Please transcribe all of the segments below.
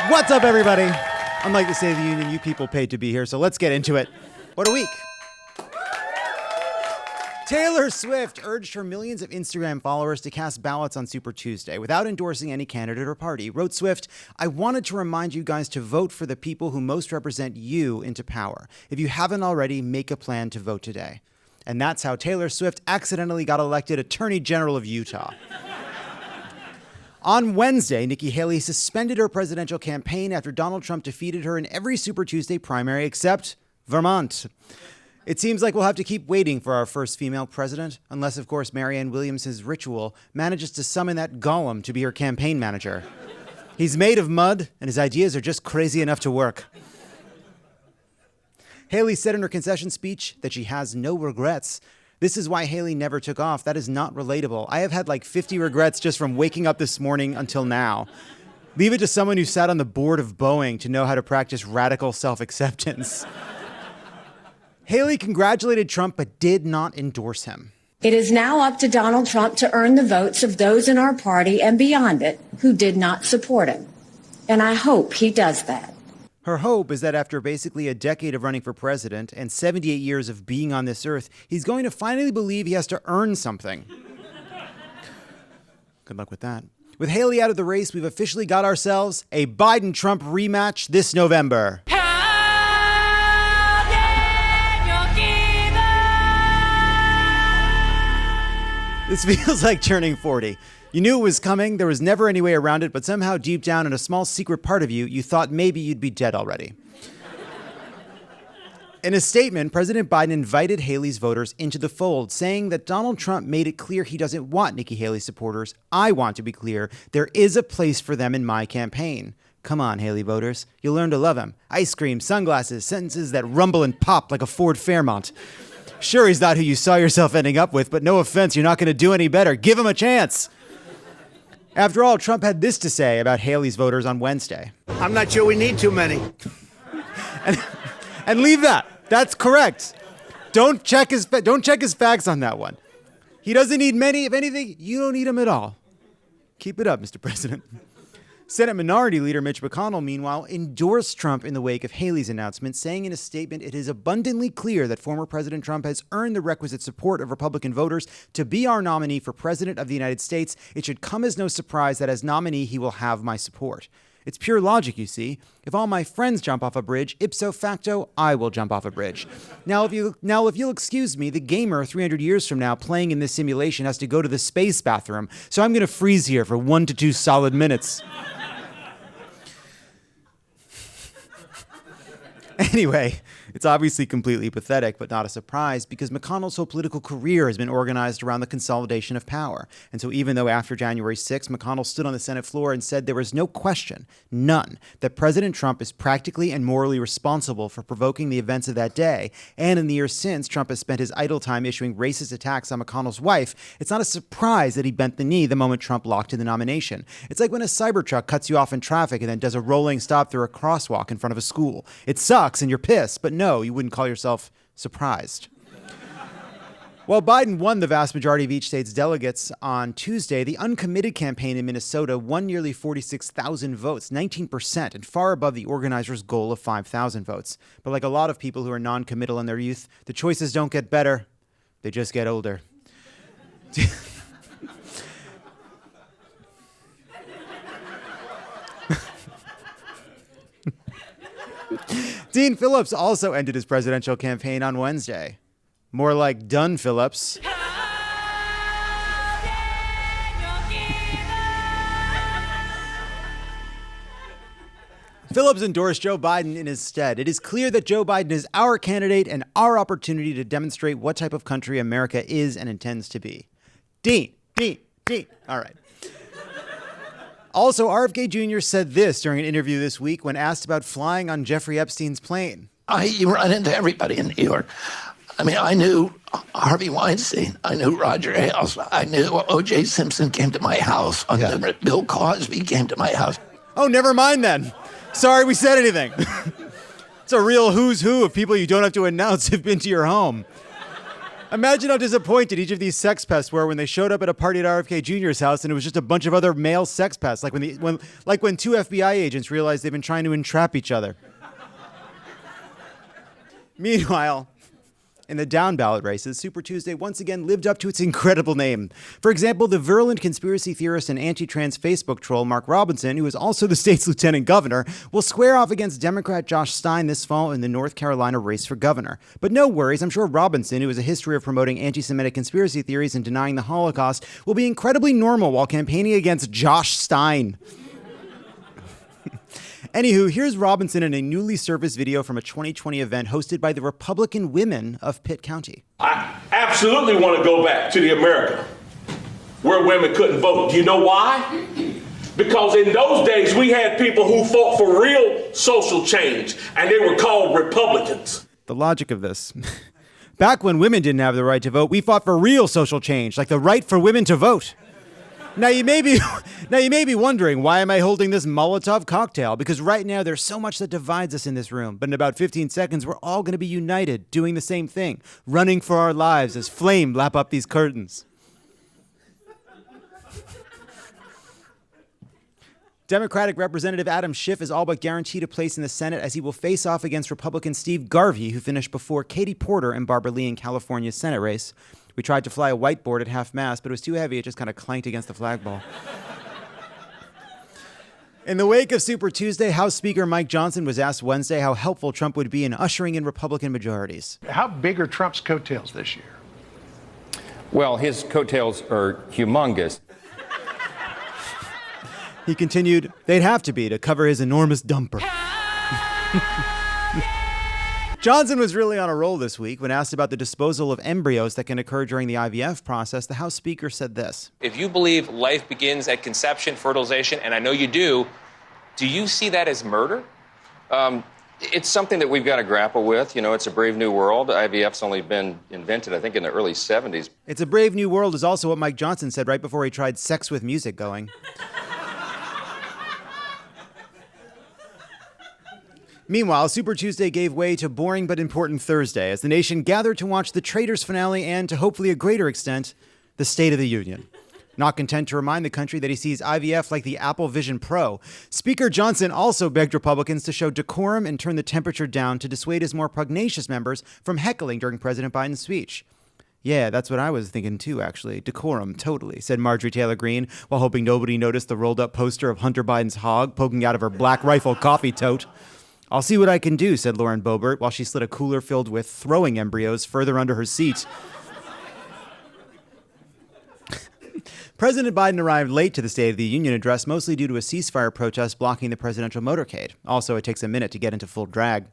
What's up, everybody? Unlike the State of the Union, you people paid to be here, so let's get into it. What a week. Taylor Swift urged her millions of Instagram followers to cast ballots on Super Tuesday without endorsing any candidate or party. Wrote Swift, "I wanted to remind you guys to vote for the people who most represent you into power. If you haven't already, make a plan to vote today." And that's how Taylor Swift accidentally got elected Attorney General of Utah. On Wednesday, Nikki Haley suspended her presidential campaign after Donald Trump defeated her in every Super Tuesday primary except Vermont. It seems like we'll have to keep waiting for our first female president, unless, of course, Marianne Williamson's ritual manages to summon that golem to be her campaign manager. He's made of mud, and his ideas are just crazy enough to work. Haley said in her concession speech that she has no regrets. This is why Haley never took off. That is not relatable. I have had like 50 regrets just from waking up this morning until now. Leave it to someone who sat on the board of Boeing to know how to practice radical self-acceptance. Haley congratulated Trump but did not endorse him. It is now up to Donald Trump to earn the votes of those in our party and beyond it who did not support him. And I hope he does that. Her hope is that after basically a decade of running for president and 78 years of being on this earth, he's going to finally believe he has to earn something. Good luck with that. With Haley out of the race, we've officially got ourselves a Biden-Trump rematch this November. This feels like turning 40. You knew it was coming, there was never any way around it, but somehow deep down in a small secret part of you, you thought maybe you'd be dead already. In a statement, President Biden invited Haley's voters into the fold, saying that Donald Trump made it clear he doesn't want Nikki Haley supporters. I want to be clear, there is a place for them in my campaign. Come on, Haley voters, you'll learn to love him. Ice cream, sunglasses, sentences that rumble and pop like a Ford Fairmont. Sure, he's not who you saw yourself ending up with, but no offense, you're not going to do any better. Give him a chance. After all, Trump had this to say about Haley's voters on Wednesday. I'm not sure we need too many. and leave that. That's correct. Don't check his facts on that one. He doesn't need many. If anything, you don't need him at all. Keep it up, Mr. President. Senate Minority Leader Mitch McConnell, meanwhile, endorsed Trump in the wake of Haley's announcement, saying in a statement, "It is abundantly clear that former President Trump has earned the requisite support of Republican voters to be our nominee for President of the United States. It should come as no surprise that as nominee, he will have my support." It's pure logic, you see. If all my friends jump off a bridge, ipso facto, I will jump off a bridge. Now, if you'll excuse me, the gamer 300 years from now playing in this simulation has to go to the space bathroom, so I'm going to freeze here for 1 to 2 solid minutes. Anyway, it's obviously completely pathetic, but not a surprise, because McConnell's whole political career has been organized around the consolidation of power. And so even though after January 6th, McConnell stood on the Senate floor and said there was no question, none, that President Trump is practically and morally responsible for provoking the events of that day, and in the years since, Trump has spent his idle time issuing racist attacks on McConnell's wife, it's not a surprise that he bent the knee the moment Trump locked in the nomination. It's like when a Cybertruck cuts you off in traffic and then does a rolling stop through a crosswalk in front of a school. It sucks and you're pissed, but no, you wouldn't call yourself surprised. While Biden won the vast majority of each state's delegates on Tuesday, the uncommitted campaign in Minnesota won nearly 46,000 votes, 19%, and far above the organizers' goal of 5,000 votes. But like a lot of people who are non-committal in their youth, the choices don't get better, they just get older. Dean Phillips also ended his presidential campaign on Wednesday. More like Dun Phillips. Phillips endorsed Joe Biden in his stead. It is clear that Joe Biden is our candidate and our opportunity to demonstrate what type of country America is and intends to be. Dean. All right. Also, RFK Jr. said this during an interview this week when asked about flying on Jeffrey Epstein's plane. You run into everybody in New York. I mean, I knew Harvey Weinstein. I knew Roger Ailes. I knew O.J. Simpson came to my house. Bill Cosby came to my house. Oh, never mind then. Sorry we said anything. It's a real who's who of people you don't have to announce have been to your home. Imagine how disappointed each of these sex pests were when they showed up at a party at RFK Jr.'s house and it was just a bunch of other male sex pests, like when two FBI agents realized they've been trying to entrap each other. Meanwhile, in the down ballot races, Super Tuesday once again lived up to its incredible name. For example, the virulent conspiracy theorist and anti-trans Facebook troll Mark Robinson, who is also the state's lieutenant governor, will square off against Democrat Josh Stein this fall in the North Carolina race for governor. But no worries, I'm sure Robinson, who has a history of promoting anti-Semitic conspiracy theories and denying the Holocaust, will be incredibly normal while campaigning against Josh Stein. Anywho, here's Robinson in a newly surfaced video from a 2020 event hosted by the Republican women of Pitt County. I absolutely want to go back to the America where women couldn't vote. Do you know why? Because in those days, we had people who fought for real social change, and they were called Republicans. The logic of this. Back when women didn't have the right to vote, we fought for real social change, like the right for women to vote. Now you may be wondering, why am I holding this Molotov cocktail? Because right now there's so much that divides us in this room. But in about 15 seconds, we're all going to be united, doing the same thing, running for our lives as flame lap up these curtains. Democratic Representative Adam Schiff is all but guaranteed a place in the Senate as he will face off against Republican Steve Garvey, who finished before Katie Porter and Barbara Lee in California's Senate race. We tried to fly a whiteboard at half-mast, but it was too heavy. It just kind of clanked against the flagpole. In the wake of Super Tuesday, House Speaker Mike Johnson was asked Wednesday how helpful Trump would be in ushering in Republican majorities. How big are Trump's coattails this year? Well, his coattails are humongous. He continued, they'd have to be to cover his enormous dumper. Johnson was really on a roll this week. When asked about the disposal of embryos that can occur during the IVF process, the House Speaker said this. If you believe life begins at conception, fertilization, and I know you do you see that as murder? It's something that we've got to grapple with. You know, it's a brave new world. IVF's only been invented, I think, in the early 70s. It's a brave new world is also what Mike Johnson said right before he tried sex with music going. Meanwhile, Super Tuesday gave way to boring but important Thursday as the nation gathered to watch the Traitors finale and, to hopefully a greater extent, the State of the Union. Not content to remind the country that he sees IVF like the Apple Vision Pro, Speaker Johnson also begged Republicans to show decorum and turn the temperature down to dissuade his more pugnacious members from heckling during President Biden's speech. Yeah, that's what I was thinking too, actually. Decorum, totally, said Marjorie Taylor Greene, while hoping nobody noticed the rolled-up poster of Hunter Biden's hog poking out of her Black Rifle coffee tote. I'll see what I can do, said Lauren Boebert, while she slid a cooler filled with throwing embryos further under her seat. President Biden arrived late to the State of the Union address, mostly due to a ceasefire protest blocking the presidential motorcade. Also, it takes a minute to get into full drag.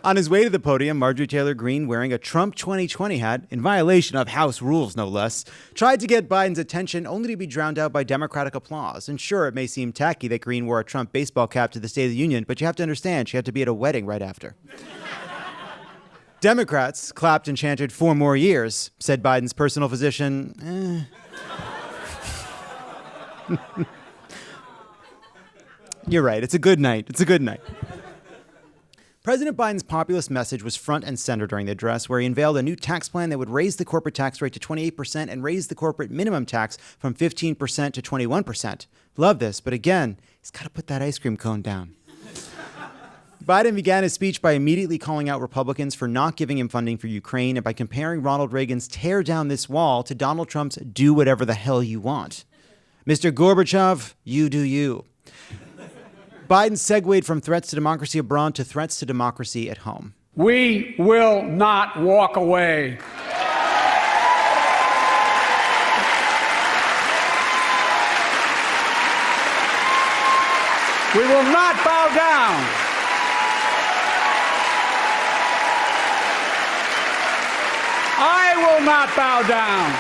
On his way to the podium, Marjorie Taylor Greene, wearing a Trump 2020 hat, in violation of House rules no less, tried to get Biden's attention only to be drowned out by Democratic applause. And sure, it may seem tacky that Greene wore a Trump baseball cap to the State of the Union, but you have to understand she had to be at a wedding right after. Democrats clapped and chanted 4 more years, said Biden's personal physician. You're right, it's a good night. It's a good night. President Biden's populist message was front and center during the address, where he unveiled a new tax plan that would raise the corporate tax rate to 28% and raise the corporate minimum tax from 15% to 21%. Love this, but again, he's got to put that ice cream cone down. Biden began his speech by immediately calling out Republicans for not giving him funding for Ukraine and by comparing Ronald Reagan's tear down this wall to Donald Trump's do whatever the hell you want. Mr. Gorbachev, you do you. Biden segued from threats to democracy abroad to threats to democracy at home. We will not walk away. We will not bow down. I will not bow down.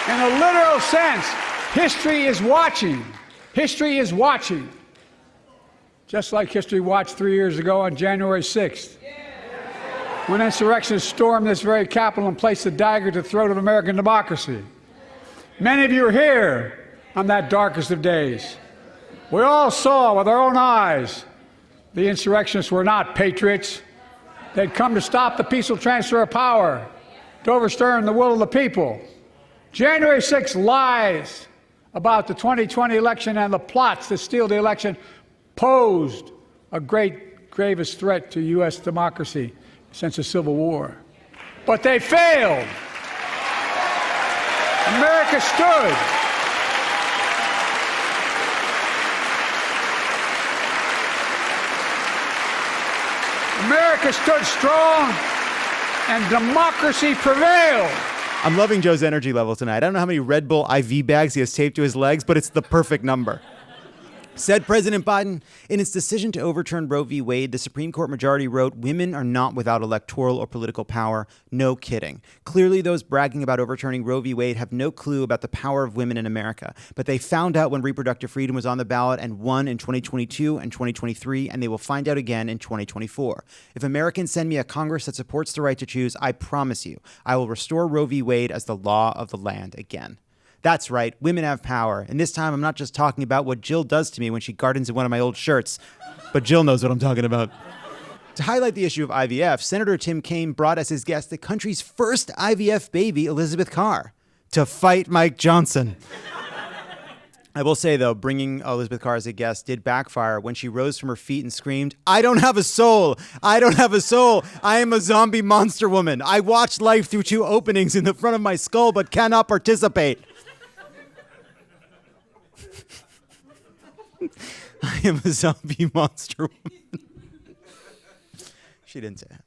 In a literal sense, history is watching. History is watching. Just like history watched 3 years ago on January 6th, when insurrectionists stormed this very Capitol and placed a dagger to the throat of American democracy. Many of you were here on that darkest of days. We all saw with our own eyes The insurrectionists were not patriots. They'd come to stop the peaceful transfer of power, to overturn the will of the people. January 6th lies about the 2020 election and the plots to steal the election posed a gravest threat to U.S. democracy since the Civil War. But they failed. America stood. America stood strong, and democracy prevailed. I'm loving Joe's energy level tonight. I don't know how many Red Bull IV bags he has taped to his legs, but it's the perfect number. Said President Biden, in its decision to overturn Roe v. Wade, the Supreme Court majority wrote, "Women are not without electoral or political power." No kidding. Clearly, those bragging about overturning Roe v. Wade have no clue about the power of women in America. But they found out when reproductive freedom was on the ballot and won in 2022 and 2023, and they will find out again in 2024. If Americans send me a Congress that supports the right to choose, I promise you, I will restore Roe v. Wade as the law of the land again. That's right, women have power. And this time I'm not just talking about what Jill does to me when she gardens in one of my old shirts, but Jill knows what I'm talking about. To highlight the issue of IVF, Senator Tim Kaine brought as his guest the country's first IVF baby, Elizabeth Carr, to fight Mike Johnson. I will say, though, bringing Elizabeth Carr as a guest did backfire when she rose from her feet and screamed, "I don't have a soul! I don't have a soul! I am a zombie monster woman! I watch life through two openings in the front of my skull but cannot participate!" I am a zombie monster woman. She didn't say that.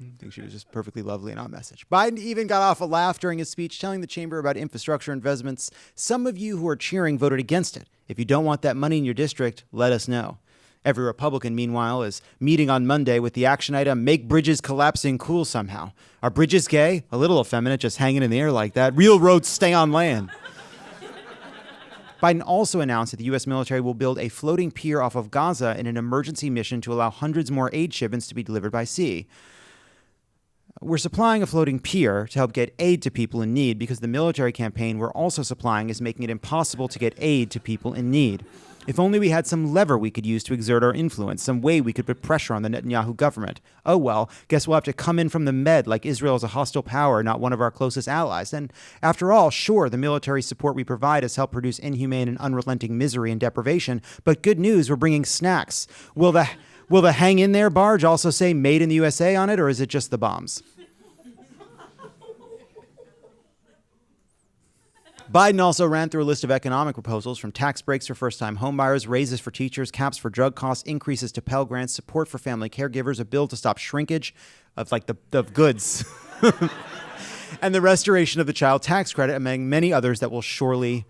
I think she was just perfectly lovely and on message. Biden even got off a laugh during his speech telling the chamber about infrastructure investments. Some of you who are cheering voted against it. If you don't want that money in your district, let us know. Every Republican, meanwhile, is meeting on Monday with the action item, "Make bridges collapsing cool somehow." Are bridges gay? A little effeminate, just hanging in the air like that. Real roads stay on land. Biden also announced that the U.S. military will build a floating pier off of Gaza in an emergency mission to allow hundreds more aid shipments to be delivered by sea. We're supplying a floating pier to help get aid to people in need because the military campaign we're also supplying is making it impossible to get aid to people in need. If only we had some lever we could use to exert our influence, some way we could put pressure on the Netanyahu government. Oh well, guess we'll have to come in from the Med like Israel is a hostile power, not one of our closest allies. And after all, sure, the military support we provide has helped produce inhumane and unrelenting misery and deprivation, but good news, we're bringing snacks. Will the hang in there barge also say made in the USA on it, or is it just the bombs? Biden also ran through a list of economic proposals from tax breaks for first-time homebuyers, raises for teachers, caps for drug costs, increases to Pell Grants, support for family caregivers, a bill to stop shrinkage of the goods, and the restoration of the child tax credit, among many others that will surely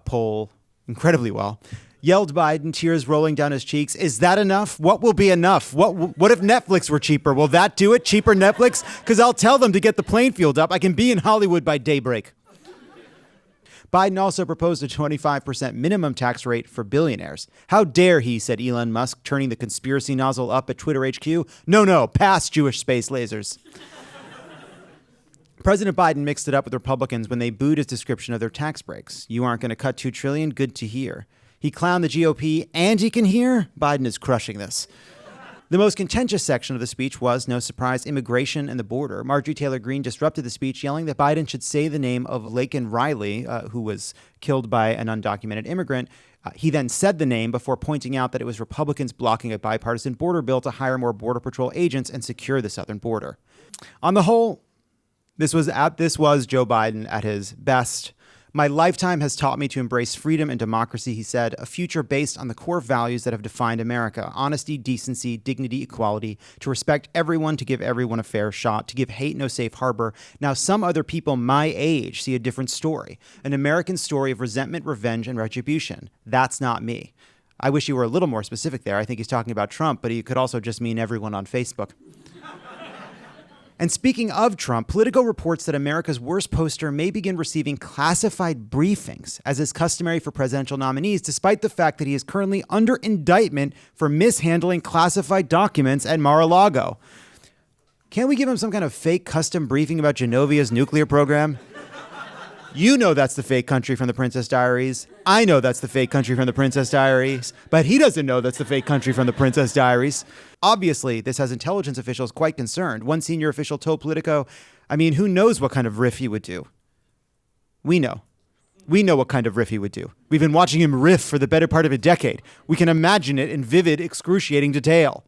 poll incredibly well. Yelled Biden, tears rolling down his cheeks. Is that enough? What will be enough? What if Netflix were cheaper? Will that do it? Cheaper Netflix? Because I'll tell them to get the playing field up. I can be in Hollywood by daybreak. Biden also proposed a 25% minimum tax rate for billionaires. How dare he, said Elon Musk, turning the conspiracy nozzle up at Twitter HQ. No, pass Jewish space lasers. President Biden mixed it up with Republicans when they booed his description of their tax breaks. You aren't going to cut $2 trillion? Good to hear. He clowned the GOP and he can hear? Biden is crushing this. The most contentious section of the speech was, no surprise, immigration and the border. Marjorie Taylor Greene disrupted the speech, yelling that Biden should say the name of Laken Riley, who was killed by an undocumented immigrant. He then said the name before pointing out that it was Republicans blocking a bipartisan border bill to hire more Border Patrol agents and secure the southern border. On the whole, this was Joe Biden at his best. My lifetime has taught me to embrace freedom and democracy, he said, a future based on the core values that have defined America: honesty, decency, dignity, equality, to respect everyone, to give everyone a fair shot, to give hate no safe harbor. Now, some other people my age see a different story, an American story of resentment, revenge, and retribution. That's not me. I wish he were a little more specific there. I think he's talking about Trump, but he could also just mean everyone on Facebook. And speaking of Trump, Politico reports that America's worst poster may begin receiving classified briefings, as is customary for presidential nominees, despite the fact that he is currently under indictment for mishandling classified documents at Mar-a-Lago. Can't we give him some kind of fake custom briefing about Genovia's nuclear program? You know that's the fake country from the Princess Diaries. I know that's the fake country from the Princess Diaries. But he doesn't know that's the fake country from the Princess Diaries. Obviously, this has intelligence officials quite concerned. One senior official told Politico, who knows what kind of riff he would do? We know. We know what kind of riff he would do. We've been watching him riff for the better part of a decade. We can imagine it in vivid, excruciating detail.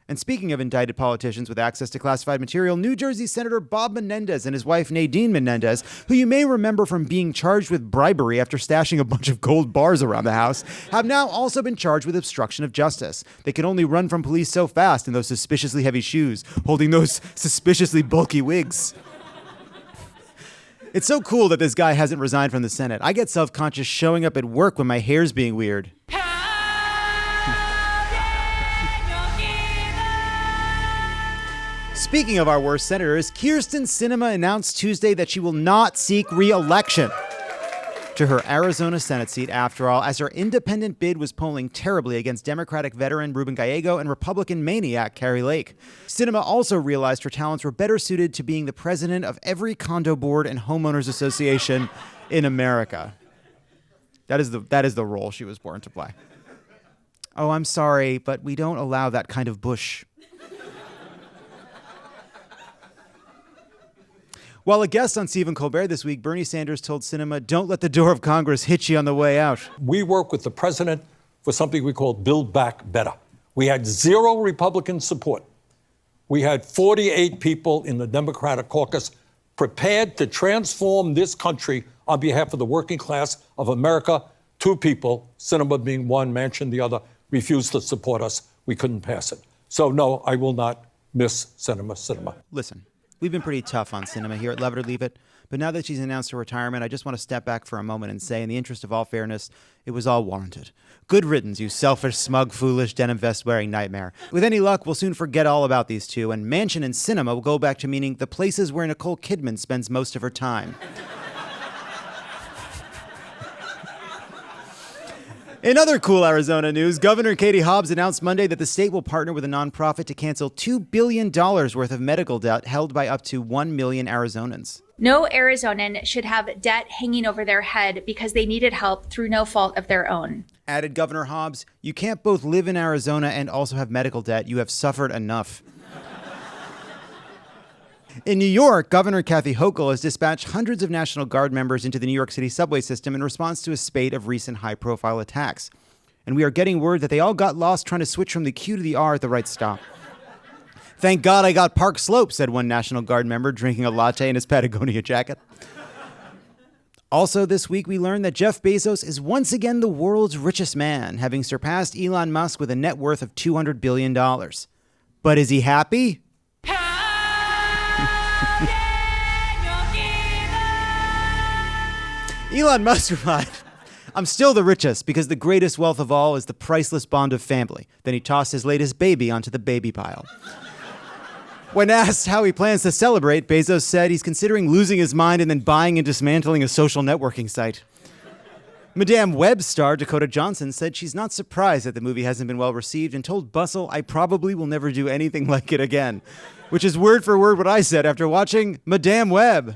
And speaking of indicted politicians with access to classified material, New Jersey Senator Bob Menendez and his wife Nadine Menendez, who you may remember from being charged with bribery after stashing a bunch of gold bars around the house, have now also been charged with obstruction of justice. They can only run from police so fast in those suspiciously heavy shoes, holding those suspiciously bulky wigs. It's so cool that this guy hasn't resigned from the Senate. I get self-conscious showing up at work when my hair's being weird. Speaking of our worst senators, Kyrsten Sinema announced Tuesday that she will not seek re-election to her Arizona Senate seat, after all, as her independent bid was polling terribly against Democratic veteran Ruben Gallego and Republican maniac Kari Lake. Sinema also realized her talents were better suited to being the president of every condo board and homeowners association in America. That is the role she was born to play. Oh, I'm sorry, but we don't allow that kind of bush. While a guest on Stephen Colbert this week, Bernie Sanders told Sinema, "Don't let the door of Congress hit you on the way out." We work with the president for something we call Build Back Better. We had 0 Republican support. We had 48 people in the Democratic caucus prepared to transform this country on behalf of the working class of America. 2 people, Sinema being one, Manchin the other, refused to support us. We couldn't pass it. So no, I will not miss Sinema. Listen. We've been pretty tough on Sinema here at Love It or Leave It, but now that she's announced her retirement, I just want to step back for a moment and say, in the interest of all fairness, it was all warranted. Good riddance, you selfish, smug, foolish, denim vest-wearing nightmare. With any luck, we'll soon forget all about these two, and Manchin and Sinema will go back to meaning the places where Nicole Kidman spends most of her time. In other cool Arizona news, Governor Katie Hobbs announced Monday that the state will partner with a nonprofit to cancel $2 billion worth of medical debt held by up to 1 million Arizonans. No Arizonan should have debt hanging over their head because they needed help through no fault of their own. Added Governor Hobbs, "You can't both live in Arizona and also have medical debt. You have suffered enough." In New York, Governor Kathy Hochul has dispatched hundreds of National Guard members into the New York City subway system in response to a spate of recent high-profile attacks. And we are getting word that they all got lost trying to switch from the Q to the R at the right stop. "Thank God I got Park Slope," said one National Guard member, drinking a latte in his Patagonia jacket. Also this week, we learned that Jeff Bezos is once again the world's richest man, having surpassed Elon Musk with a net worth of $200 billion. But is he happy? Elon Musk replied, "I'm still the richest because the greatest wealth of all is the priceless bond of family." Then he tossed his latest baby onto the baby pile. When asked how he plans to celebrate, Bezos said he's considering losing his mind and then buying and dismantling a social networking site. Madame Web star Dakota Johnson said she's not surprised that the movie hasn't been well received and told Bustle, "I probably will never do anything like it again," which is word for word what I said after watching Madame Web.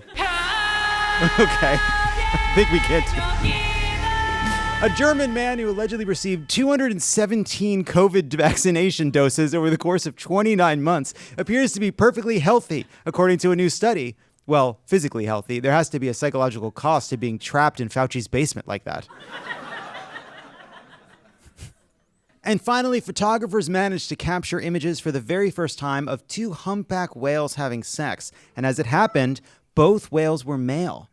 Okay. I think we get to. A German man who allegedly received 217 COVID vaccination doses over the course of 29 months appears to be perfectly healthy, according to a new study. Well, physically healthy. There has to be a psychological cost to being trapped in Fauci's basement like that. And finally, photographers managed to capture images for the very first time of 2 humpback whales having sex. And as it happened, both whales were male.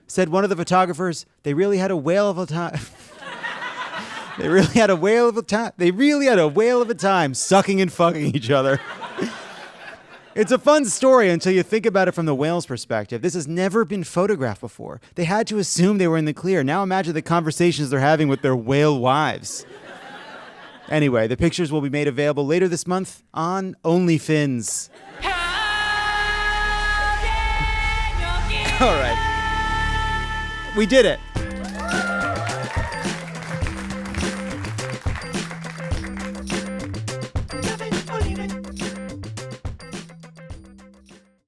Said one of the photographers, "They really had a whale of a time." They really had a whale of a time sucking and fucking each other. It's a fun story until you think about it from the whale's perspective. This has never been photographed before. They had to assume they were in the clear. Now imagine the conversations they're having with their whale wives. Anyway, the pictures will be made available later this month on OnlyFins. All right. We did it.